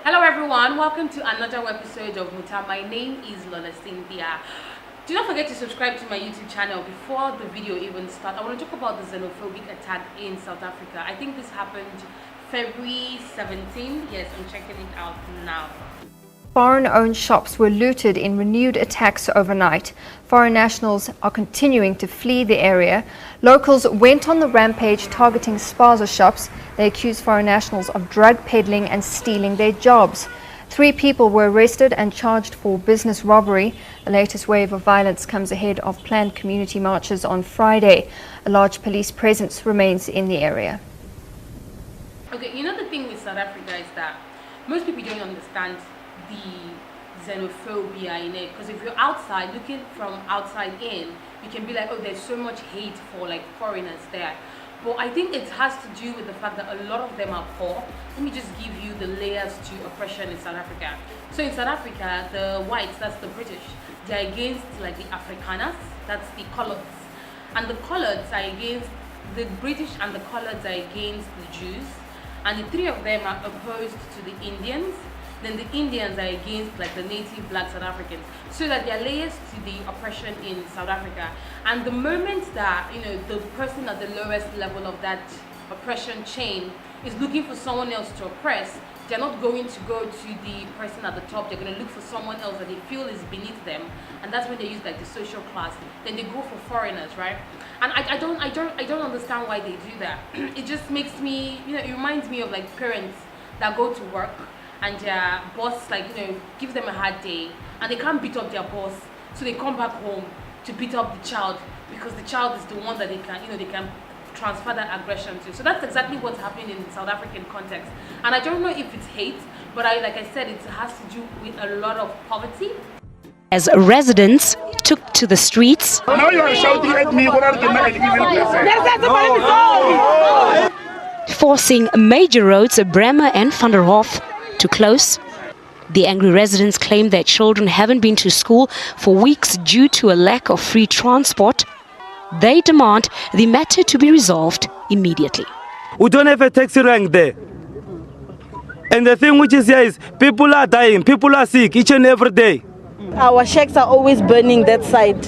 Hello everyone, welcome to another episode of Muta. My name is Lolo Cynthia. Do not forget to subscribe to my YouTube channel. Before the video even starts, I want to talk about the xenophobic attack in South Africa. I think this happened February 17th. Yes, I'm checking it out now. Foreign-owned shops were looted in renewed attacks overnight. Foreign nationals are continuing to flee the area. Locals went on the rampage targeting spaza shops. They accused foreign nationals of drug peddling and stealing their jobs. 3 people were arrested and charged for business robbery. The latest wave of violence comes ahead of planned community marches on Friday. A large police presence remains in the area. Okay, you know the thing with South Africa is that most people don't understand the xenophobia in it, because if you're outside looking from outside in, you can be like, oh, there's so much hate for like foreigners there. But I think it has to do with the fact that a lot of them are poor. Let me just give you the layers to oppression in South Africa. So in South Africa, the whites, that's the British, they're against like the Afrikaners, that's the coloreds, and the coloreds are against the British, and the coloreds are against the Jews, and the 3 of them are opposed to the Indians. Then the Indians are against like the native black South Africans. So that there are layers to the oppression in South Africa. And the moment that, the person at the lowest level of that oppression chain is looking for someone else to oppress, they're not going to go to the person at the top. They're going to look for someone else that they feel is beneath them, and that's when they use like the social class. Then they go for foreigners, right? And I don't understand why they do that. It just makes me, it reminds me of like parents that go to work and their boss gives them a hard day and they can't beat up their boss, so they come back home to beat up the child because the child is the one that they can transfer that aggression to. So that's exactly what's happening in the South African context. And I don't know if it's hate, but like I said, it has to do with a lot of poverty. As residents took to the streets, Now you are shouting at me, what are the forcing major roads, Bremer and Van der Hof, to close. The angry residents claim their children haven't been to school for weeks due to a lack of free transport. They demand the matter to be resolved immediately. We don't have a taxi rank there. And the thing which is here is people are dying, people are sick each and every day. Our shacks are always burning that side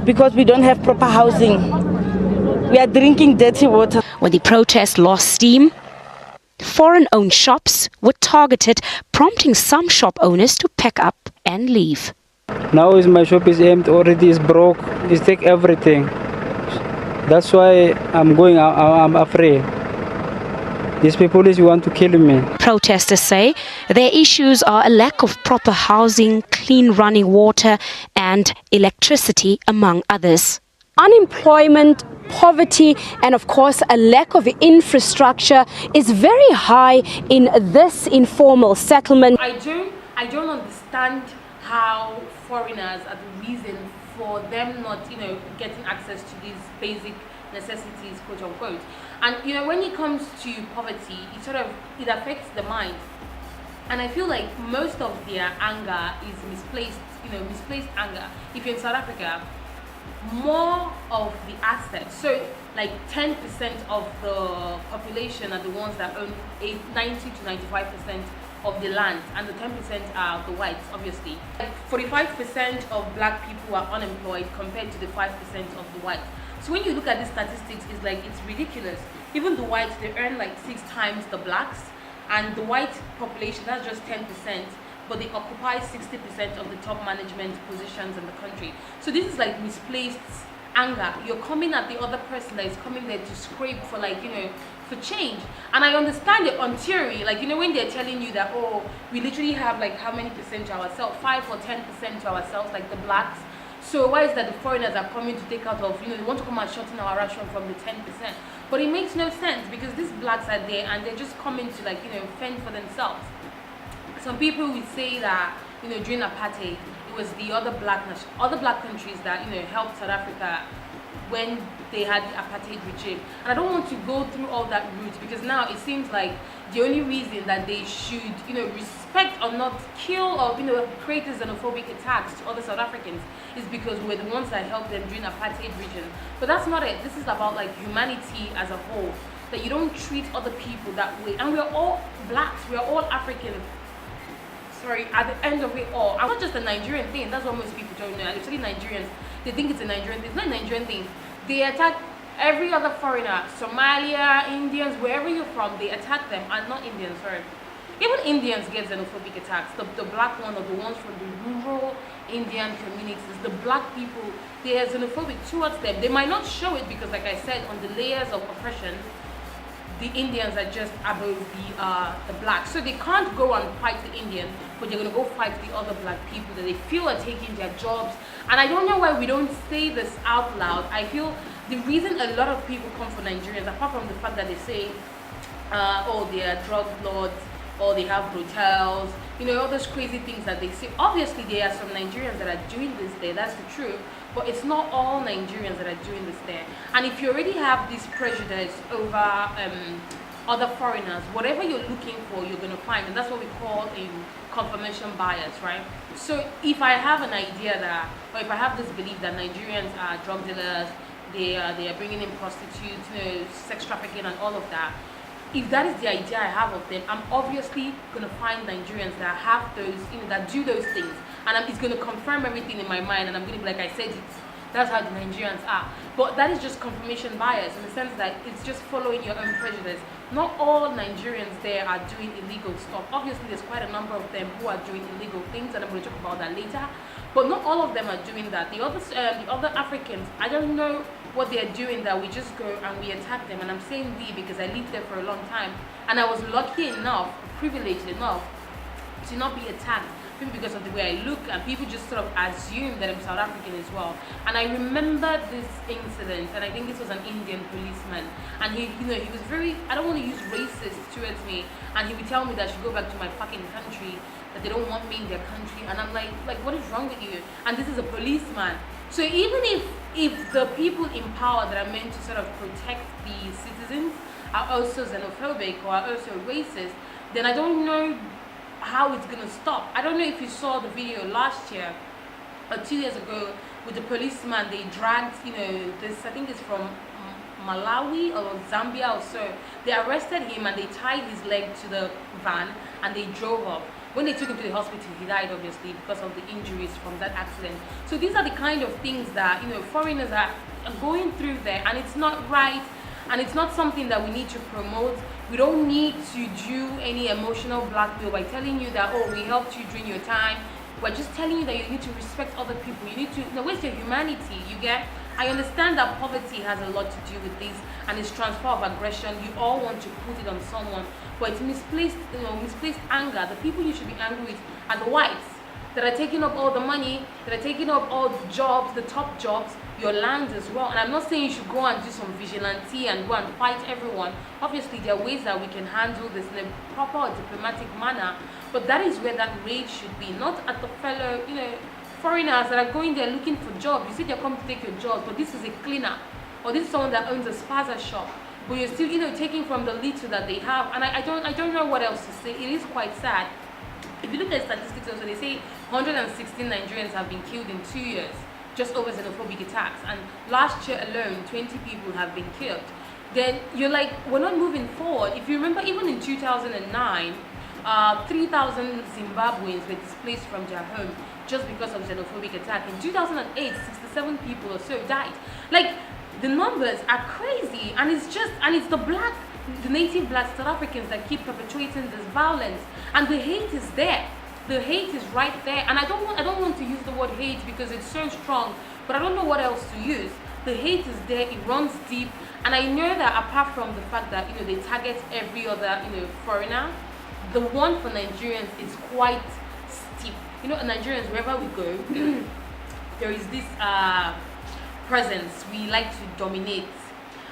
because we don't have proper housing. We are drinking dirty water. When the protest lost steam, foreign-owned shops were targeted, prompting some shop owners to pack up and leave. Now my shop is empty, already is broke, it's take everything. That's why I'm afraid. These people want to kill me. Protesters say their issues are a lack of proper housing, clean running water and electricity, among others. Unemployment, poverty and of course a lack of infrastructure is very high in this informal settlement. I don't understand how foreigners are the reason for them not getting access to these basic necessities, quote unquote. And when it comes to poverty, it affects the mind, and I feel like most of their anger is misplaced anger. If you're in South Africa, more of the assets, so like 10% of the population are the ones that own 90 to 95% of the land, and the 10% are the whites, obviously. Like 45% of black people are unemployed compared to the 5% of the whites. So when you look at these statistics, it's ridiculous. Even the whites, they earn like 6 times the blacks, and the white population, that's just 10%. But they occupy 60% of the top management positions in the country. So this is like misplaced anger. You're coming at the other person that is coming there to scrape for for change. And I understand it on theory, when they're telling you that, oh, we literally have like how many percent to ourselves, 5 or 10% to ourselves, like the blacks. So why is that the foreigners are coming to take out of, they want to come and shorten our ration from the 10%. But it makes no sense because these blacks are there and they're just coming to fend for themselves. Some people would say that during apartheid it was the other black countries that helped South Africa when they had the apartheid regime, and I don't want to go through all that route because now it seems like the only reason that they should respect or not kill or create xenophobic attacks to other South Africans is because we're the ones that helped them during apartheid regime. But that's not it. This is about like humanity as a whole. that you don't treat other people that way. And we're all blacks, we're all African. Sorry, at the end of it all, I'm not just a Nigerian thing. That's what most people don't know. Actually, Nigerians, they think it's a Nigerian thing. It's not a Nigerian thing. They attack every other foreigner, Somalia, Indians, wherever you're from, they attack them. And not Indians, sorry. Even Indians get xenophobic attacks. The black one or the ones from the rural Indian communities, the black people, they are xenophobic towards them. They might not show it because, like I said, on the layers of oppression, the Indians are just above the blacks. So they can't go and fight the Indian, but they're going to go fight the other black people that they feel are taking their jobs. And I don't know why we don't say this out loud. I feel the reason a lot of people come for Nigerians, apart from the fact that they say, oh, they are drug lords, or they have hotels, all those crazy things that they say. Obviously, there are some Nigerians that are doing this there, that's the truth, but it's not all Nigerians that are doing this there. And if you already have this prejudice over other foreigners, whatever you're looking for, you're going to find, and that's what we call a confirmation bias, right? So if I have an idea that, or if I have this belief that Nigerians are drug dealers, they are bringing in prostitutes, sex trafficking and all of that, if that is the idea I have of them, I'm obviously going to find Nigerians that have those, that do those things. And it's going to confirm everything in my mind, and I'm going to be like, I said it. That's how the Nigerians are. But that is just confirmation bias in the sense that it's just following your own prejudice. Not all Nigerians there are doing illegal stuff. Obviously, there's quite a number of them who are doing illegal things, and I'm going to talk about that later. But not all of them are doing that. The other Africans, I don't know what they're doing, that we just go and we attack them. And I'm saying we because I lived there for a long time, and I was lucky enough, privileged enough to not be attacked because of the way I look, and people just sort of assume that I'm South African as well. And I remember this incident, and I think this was an Indian policeman, and he was very, I don't want to use racist towards me, and he would tell me that I should go back to my fucking country, that they don't want me in their country, and I'm like what is wrong with you? And this is a policeman. So even if the people in power that are meant to sort of protect the citizens are also xenophobic or are also racist, then I don't know how it's going to stop. I don't know if you saw the video last year or 2 years ago with the policeman. They dragged, this, I think it's from Malawi or Zambia or so. They arrested him and they tied his leg to the van and they drove off. When they took him to the hospital, he died, obviously, because of the injuries from that accident. So these are the kind of things that, foreigners are going through there, and it's not right, and it's not something that we need to promote. We don't need to do any emotional blackmail by telling you that, oh, we helped you during your time. We're just telling you that you need to respect other people. You need to, where's your humanity, you get? I understand that poverty has a lot to do with this, and it's transfer of aggression. You all want to put it on someone, but it's misplaced, misplaced anger. The people you should be angry with are the whites that are taking up all the money, that are taking up all the jobs, the top jobs, your lands as well. And I'm not saying you should go and do some vigilante and go and fight everyone. Obviously, there are ways that we can handle this in a proper or diplomatic manner, but that is where that rage should be, not at the fellow, foreigners that are going there looking for jobs. You say they're coming to take your job, but this is a cleaner, or this is someone that owns a spaza shop, but you're still, taking from the little that they have. And I don't know what else to say. It is quite sad. If you look at statistics also, they say 116 Nigerians have been killed in 2 years just over xenophobic attacks, and last year alone 20 people have been killed. Then you're like, we're not moving forward. If you remember, even in 2009, 3,000 Zimbabweans were displaced from their home just because of xenophobic attack. In 2008, 67 people or so died. Like, the numbers are crazy, and it's the native black South Africans that keep perpetuating this violence, and the hate is there. The hate is right there, and I don't want to use the word hate because it's so strong, but I don't know what else to use. The hate is there, it runs deep, and I know that apart from the fact that they target every other foreigner, the one for Nigerians is quite steep. Nigerians, wherever we go, there is this presence. We like to dominate,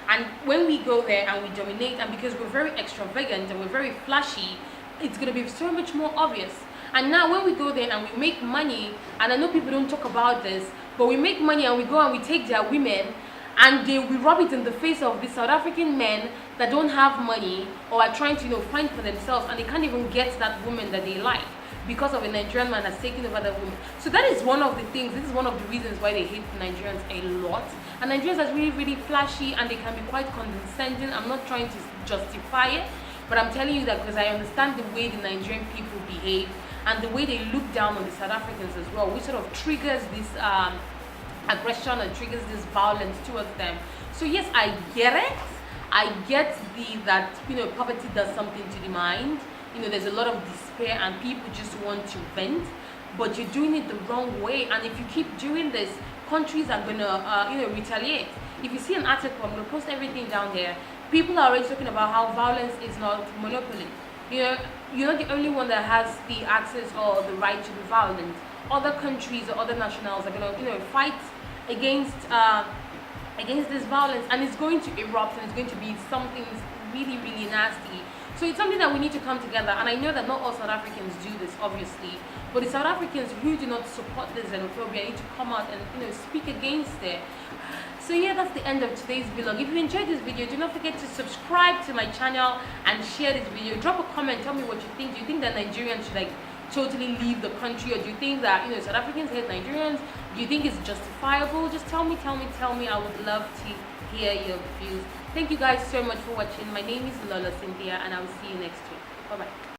and when we go there and we dominate, and because we're very extravagant and we're very flashy, it's going to be so much more obvious. And now when we go there and we make money, and I know people don't talk about this, but we make money and we go and we take their women and they will rub it in the face of the South African men that don't have money or are trying to find for themselves, and they can't even get that woman that they like because of a Nigerian man has taken over that woman. So that is one of the things, this is one of the reasons why they hate Nigerians a lot. And Nigerians are really, really flashy, and they can be quite condescending. I'm not trying to justify it, but I'm telling you that because I understand the way the Nigerian people behave and the way they look down on the South Africans as well, which sort of triggers this aggression and triggers this violence towards them. So yes, I get it. I get that poverty does something to the mind. There's a lot of despair and people just want to vent, but you're doing it the wrong way. And if you keep doing this, countries are gonna retaliate. If you see an article, I'm gonna post everything down here. People are already talking about how violence is not monopoly. You're not the only one that has the access or the right to be violent. Other countries or other nationals are gonna fight against this violence, and it's going to erupt, and it's going to be something really, really nasty. So it's something that we need to come together, and I know that not all South Africans do this, obviously, but the South Africans who do not support this xenophobia need to come out and speak against it. So yeah, that's the end of today's vlog. If you enjoyed this video, do not forget to subscribe to my channel and share this video. Drop a comment, tell me what you think. Do you think that Nigerians should totally leave the country, or do you think that South Africans hate Nigerians? Do you think it's justifiable? Just tell me. I would love to hear your views. Thank you guys so much for watching. My name is Lolo Cynthia, and I will see you next week. Bye bye.